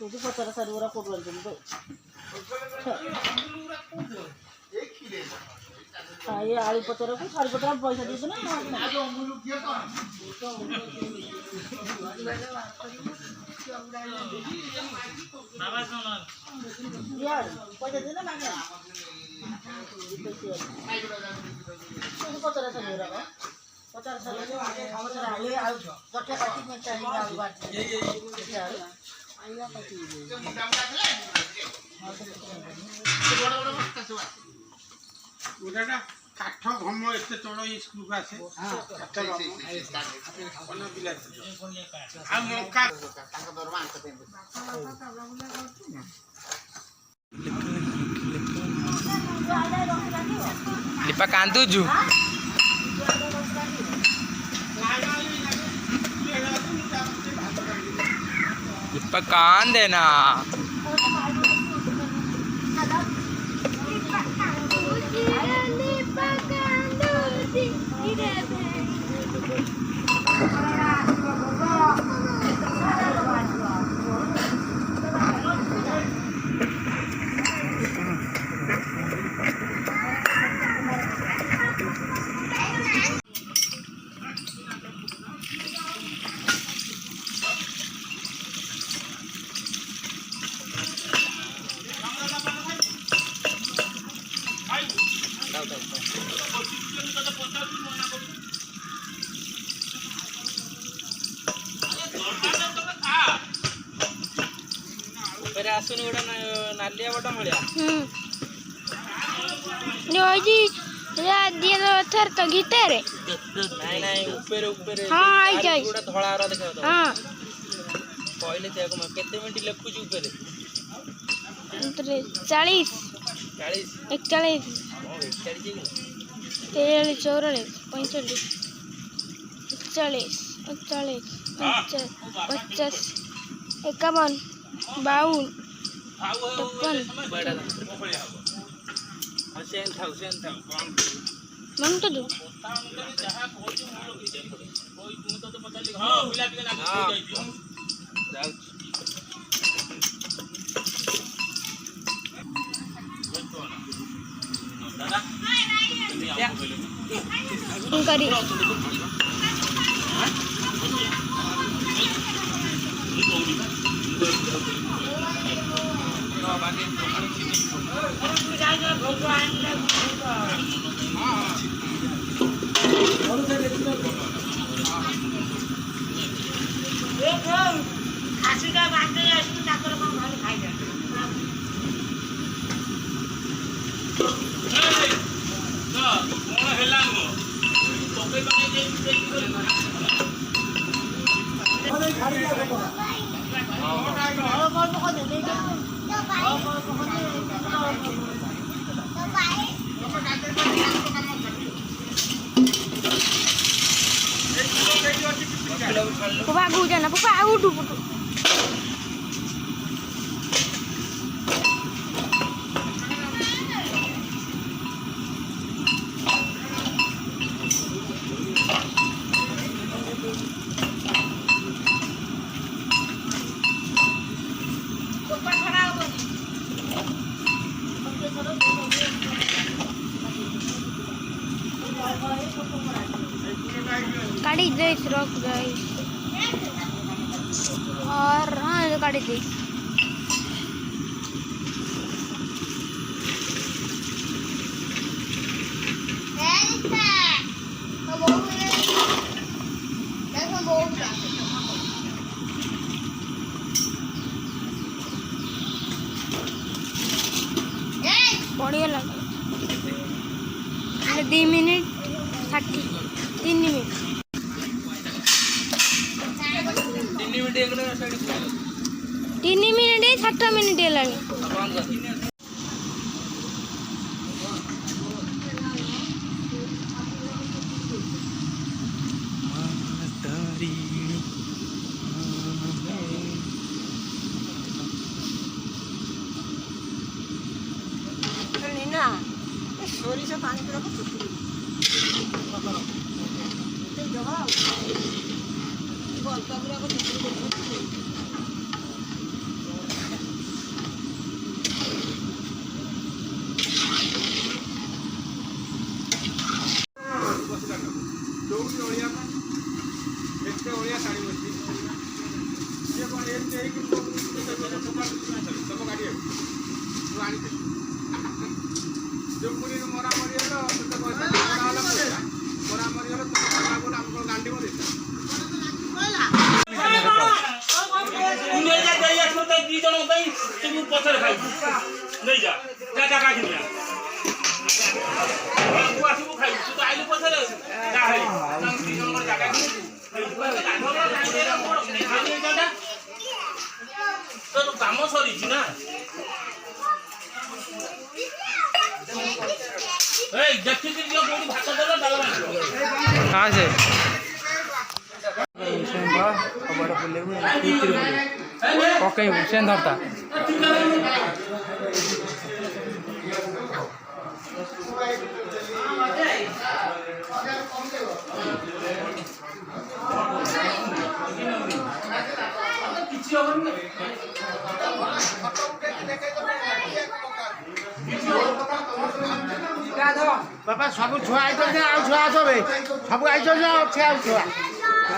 तुझी पचारा सारीवर कोण तो ये आलू पचारा को सारी पचारा पैसा देते ना यार पैसा देना मांगे पचारा सारीवर को पचारा सारीवर पचारा आलू आलू कट्टे काटी में चाहिए आलू बाटी आइया काटी उडाटा काठ घम एते चढ़ स्कूल को आसे लिपा कांदुजु लिपा कान देना आसुन गोटा नालिया बटा मिलिया जी दिए थर तो गीते रे नहीं नहीं ऊपर ऊपर हां आई जाई गोटा धळा रा देखा तो हां पहिले ते को केते मिनिट लेखु छु ऊपर 40 40 41 43 44 45 40 41 50 51 52 मन तो दो करी Papa aku jangan, papa aku dulu. काटी दे रॉक गाइस और हाँ ये काटी दे बढ़िया लगा 2 मिनट 30 3 मिनट 3 मिनट 7 मिनट हेलानी सोरी से पानी पूरा को जगह बोल का पूरा को ହେଉଛି ଅଳିଆ ପାଇଁ ଏତେ ଅଳିଆ କାଢ଼ି ବସି ସିଏ କ'ଣ ଏମିତି ହେଇକି ତମ ଗାଡ଼ି ତୁ ଆଣିଥିଲି ଯେଉଁ ପୁରୀରୁ ମରା ମରିଗଲ ତୋତେ ପଇସା ମରା ହେଲା ପଇସା ମରା ମରିଗଲ ତୋତେ ମରା ଗଲା ଆମ କ'ଣ ଗାଣ୍ଡି ମରିଲା ଦି ଜଣ ପାଇଁ ତୁ ପଛରେ ଖାଇବୁ ନେଇଯା ଜାଗା କାଢିନିଆ ତୁ ଆସିବୁ ଖାଇବୁ ତୁ ତ ଆଇଲୁ ପଛରେ ଦି ଜଣଙ୍କର ଜାଗା ତୋର କାମ ସରିଛି ନା ଏଇ ଦେଖିକି ଦିଅ କୋଉଠି ଭାତ ଦେଲ ଡାଲମା ପକେଇବୁ ସେ ଧରତା ବାପା ସବୁ ଛୁଆ ଆଇଛନ୍ତି ଆଉ ଛୁଆ ଆସବେ ସବୁ ଆଇଛନ୍ତି ଅଛି ଆଉ ଛୁଆ